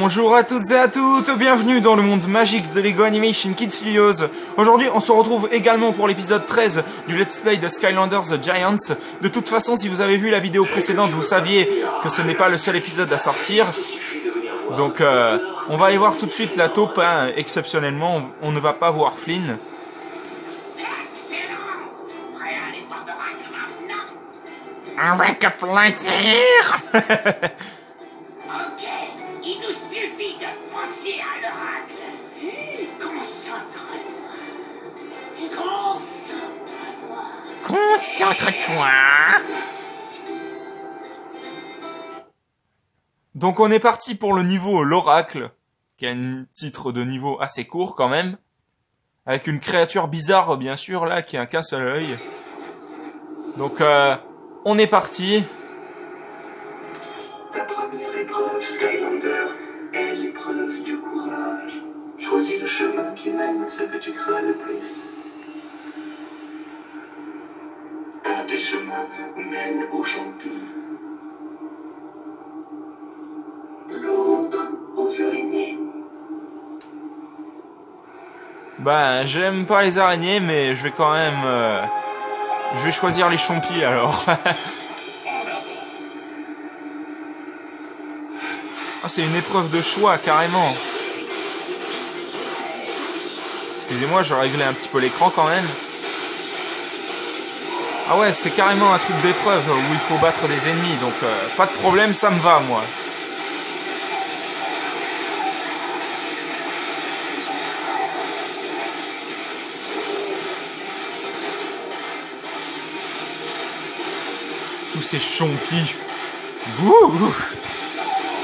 Bonjour à toutes et à toutes, bienvenue dans le monde magique de Lego Animation Kid Studios. Aujourd'hui on se retrouve également pour l'épisode 13 du Let's Play de Skylanders The Giants. De toute façon, si vous avez vu la vidéo précédente, vous saviez que ce n'est pas le seul épisode à sortir. Donc on va aller voir tout de suite la taupe, hein. Exceptionnellement, on ne va pas voir Flynn. Avec un plaisir. Ok, il nous suffit de penser à l'oracle. Concentre-toi. Concentre-toi. Donc on est parti pour le niveau l'oracle, qui a un titre de niveau assez court quand même, avec une créature bizarre bien sûr là, qui a qu'un seul œil. Donc on est parti. Ta première épreuve, Skylander, est l'épreuve du courage. Choisis le chemin qui mène ce que tu crains le plus. Un des chemins mène au champi. L'autre aux araignées. Ben j'aime pas les araignées, mais je vais quand même... je vais choisir les chompis alors. Ah, c'est une épreuve de choix, carrément. Excusez-moi, je réglais un petit peu l'écran quand même. Ah ouais, c'est carrément un truc d'épreuve où il faut battre des ennemis, donc pas de problème, ça me va, moi. Tous ces chompis. Bouh!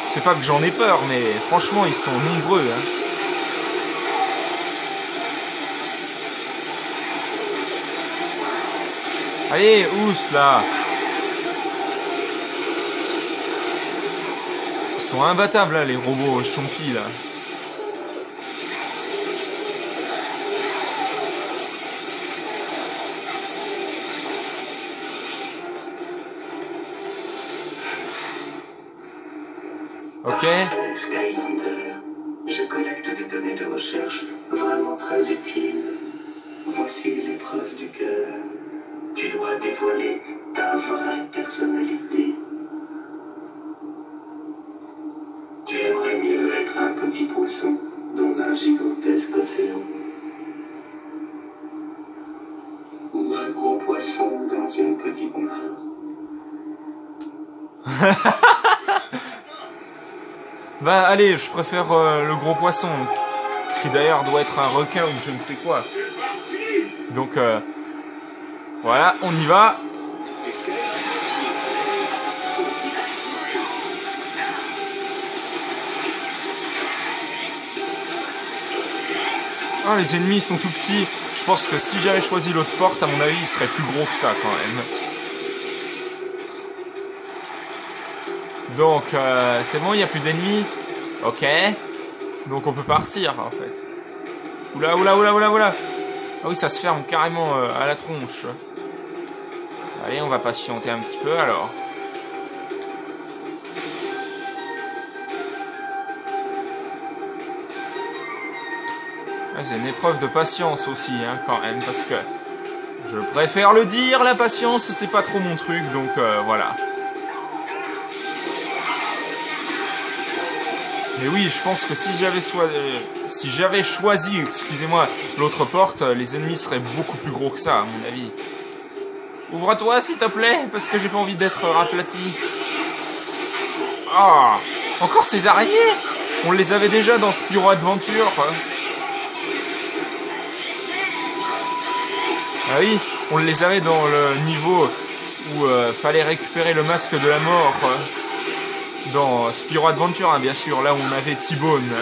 C'est pas que j'en ai peur, mais franchement, ils sont nombreux, hein. Allez, ousse, là. Ils sont imbattables, là, les robots chompis, là. Ok. Skylander, je collecte des données de recherche vraiment très utiles. Voici l'épreuve du cœur. Tu dois dévoiler ta vraie personnalité. Tu aimerais mieux être un petit poisson dans un gigantesque océan, ou un gros poisson dans une petite mare. Bah allez, je préfère le gros poisson, qui d'ailleurs doit être un requin ou je ne sais quoi. Donc voilà, on y va. Ah, les ennemis sont tout petits. Je pense que si j'avais choisi l'autre porte, à mon avis, il serait plus gros que ça quand même. Donc, c'est bon, il n'y a plus d'ennemis. Ok. Donc on peut partir, en fait. Oula, oula, oula, oula, oula. Ah oui, ça se ferme carrément à la tronche. Allez, on va patienter un petit peu, alors. Ah, c'est une épreuve de patience aussi, hein, quand même, parce que... je préfère le dire, la patience, c'est pas trop mon truc, donc voilà. Mais oui, je pense que si j'avais choisi, excusez-moi, l'autre porte, les ennemis seraient beaucoup plus gros que ça, à mon avis. Ouvre-toi, s'il te plaît, parce que j'ai pas envie d'être raplati. Ah, encore ces araignées! On les avait déjà dans Spyro Adventure. Ah oui, on les avait dans le niveau où fallait récupérer le masque de la mort. Dans Spyro Adventure, hein, bien sûr, là où on avait T-Bone.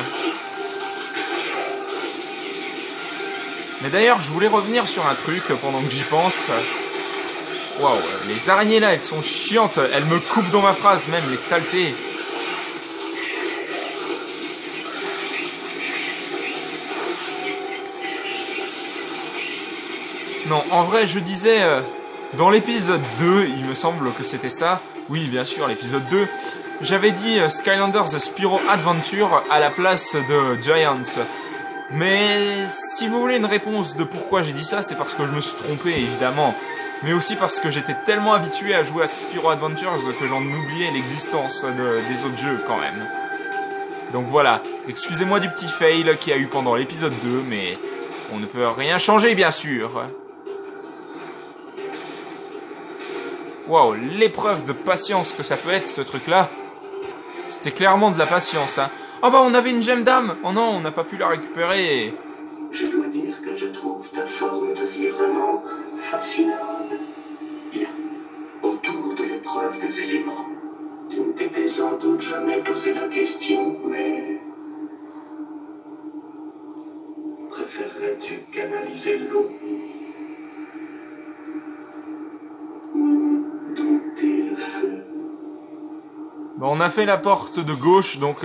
Mais d'ailleurs, je voulais revenir sur un truc pendant que j'y pense. Waouh, les araignées là, elles sont chiantes. Elles me coupent dans ma phrase, même, les saletés. Non, en vrai, je disais... dans l'épisode 2, il me semble que c'était ça. Oui, bien sûr, l'épisode 2. j'avais dit Skylanders Spyro Adventure à la place de Giants. Mais si vous voulez une réponse de pourquoi j'ai dit ça, c'est parce que je me suis trompé, évidemment. Mais aussi parce que j'étais tellement habitué à jouer à Spyro Adventures que j'en oubliais l'existence des autres jeux quand même. Donc voilà, excusez-moi du petit fail qu'il y a eu pendant l'épisode 2, mais on ne peut rien changer bien sûr. Waouh, l'épreuve de patience que ça peut être ce truc-là. C'était clairement de la patience, hein. Oh bah on avait une gemme d'âme. Oh non, on n'a pas pu la récupérer. Je dois dire que je trouve ta forme de vie vraiment fascinante. Bien, autour de l'épreuve des éléments. Tu ne t'étais sans doute jamais posé la question, mais... Préférerais-tu canaliser l'eau ou dompter le feu? Bon, on a fait la porte de gauche, donc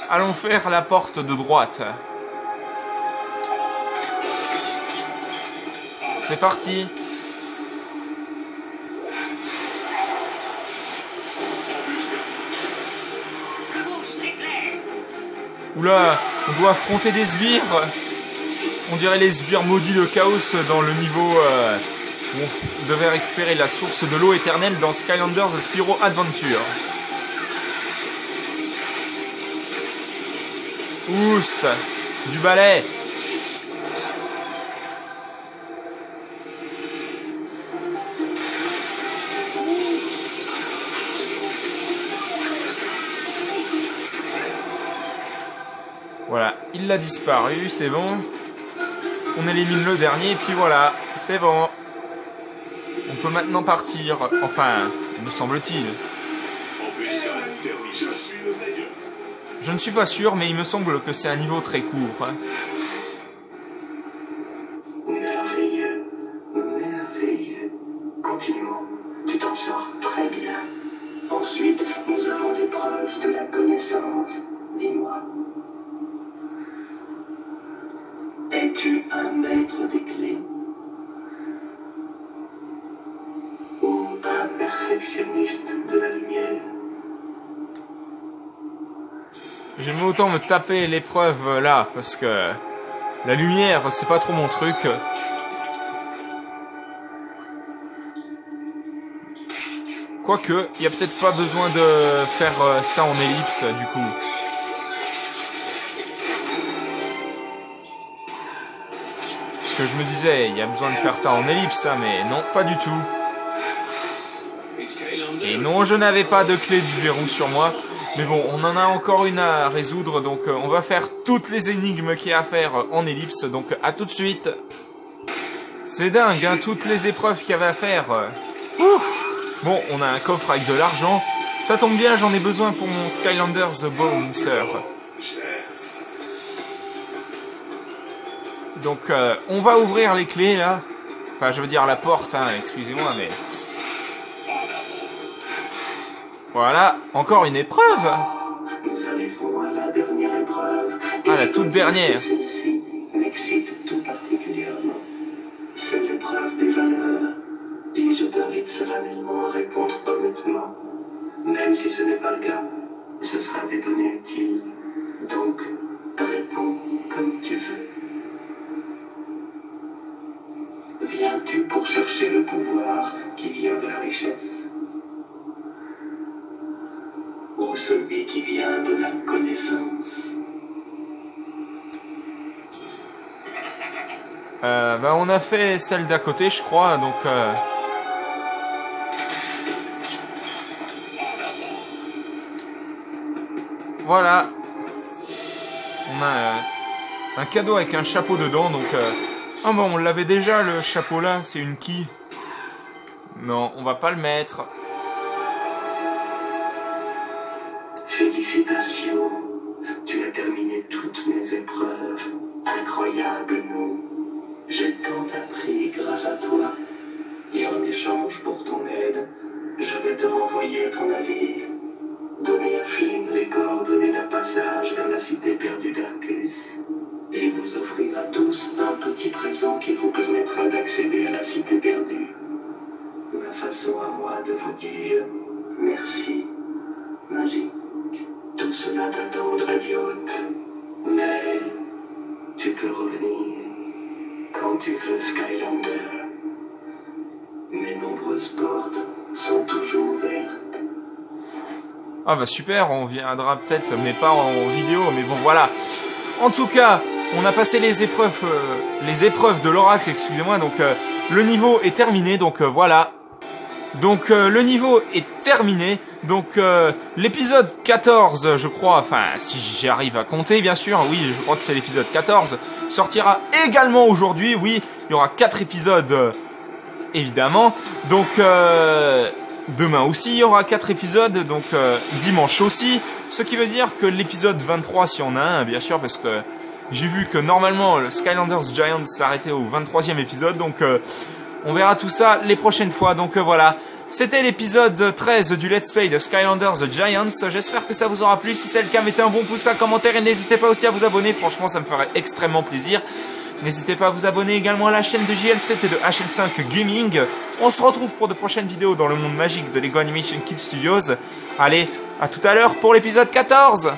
allons faire la porte de droite. C'est parti. Oula, on doit affronter des sbires. On dirait les sbires maudits de Chaos dans le niveau où on devait récupérer la source de l'eau éternelle dans Skylanders Spyro Adventure. Oust, du balai. Voilà, il a disparu, c'est bon. On élimine le dernier, et puis voilà, c'est bon. On peut maintenant partir, enfin, me semble-t-il. Je ne suis pas sûr, mais il me semble que c'est un niveau très court. Merveilleux, merveilleux. Continuons, tu t'en sors très bien. Ensuite, nous avons l'épreuve de la connaissance. Dis-moi. Es-tu un maître des clés? Ou un perfectionniste de la lumière? J'aime autant me taper l'épreuve là, parce que la lumière, c'est pas trop mon truc. Quoique, il n'y a peut-être pas besoin de faire ça en ellipse, du coup. Parce que je me disais, il y a besoin de faire ça en ellipse, hein, mais non, pas du tout. Et non, je n'avais pas de clé du verrou sur moi. Mais bon, on en a encore une à résoudre, donc on va faire toutes les énigmes qu'il y a à faire en ellipse, donc à tout de suite. C'est dingue, hein, toutes les épreuves qu'il y avait à faire. Bon, on a un coffre avec de l'argent. Ça tombe bien, j'en ai besoin pour mon Skylanders Bouncer. Donc, on va ouvrir les clés, là. Enfin, je veux dire la porte, hein, excusez-moi, mais... Voilà, encore une épreuve. Nous arrivons à la dernière épreuve. Ah, la toute dernière. Celle-ci m'excite tout particulièrement. C'est l'épreuve des valeurs. Et je t'invite solennellement à répondre honnêtement. Même si ce n'est pas le cas, ce sera des données utiles. Donc, réponds comme tu veux. Viens-tu pour chercher le pouvoir qui vient de la richesse? Ou celui qui vient de la connaissance? Bah on a fait celle d'à côté, je crois, donc... Voilà. On a un cadeau avec un chapeau dedans, donc... Ah bon, on l'avait déjà, le chapeau là, c'est une quille. Non, on va pas le mettre. Félicitations, tu as terminé toutes mes épreuves. Incroyable, non? J'ai tant appris grâce à toi. Et en échange pour ton aide, je vais te renvoyer ton navire. Donner à Flynn les coordonnées d'un passage vers la cité perdue d'Arcus. Et vous offrir à tous un petit présent qui vous permettra d'accéder à la cité perdue. Ma façon à moi de vous dire merci, Magic. tu veux, Skylander. Mes nombreuses portes sont toujours ouvertes. Ah bah super, on viendra peut-être, mais pas en vidéo, mais bon voilà. En tout cas, on a passé les épreuves de l'oracle, excusez-moi, donc le niveau est terminé, donc voilà. Donc le niveau est terminé, donc l'épisode 14, je crois, enfin si j'arrive à compter bien sûr, oui je crois que c'est l'épisode 14, sortira également aujourd'hui, oui, il y aura 4 épisodes évidemment, donc demain aussi il y aura 4 épisodes, donc dimanche aussi, ce qui veut dire que l'épisode 23 s'il y en a un bien sûr, parce que j'ai vu que normalement le Skylanders Giants s'arrêtait au 23e épisode, donc on verra tout ça les prochaines fois, donc voilà. C'était l'épisode 13 du Let's Play de Skylanders The Giants. J'espère que ça vous aura plu. Si c'est le cas, mettez un bon pouce, un commentaire et n'hésitez pas aussi à vous abonner. Franchement, ça me ferait extrêmement plaisir. N'hésitez pas à vous abonner également à la chaîne de JL7 et de HL5 Gaming. On se retrouve pour de prochaines vidéos dans le monde magique de LEGO Animation Kids Studios. Allez, à tout à l'heure pour l'épisode 14.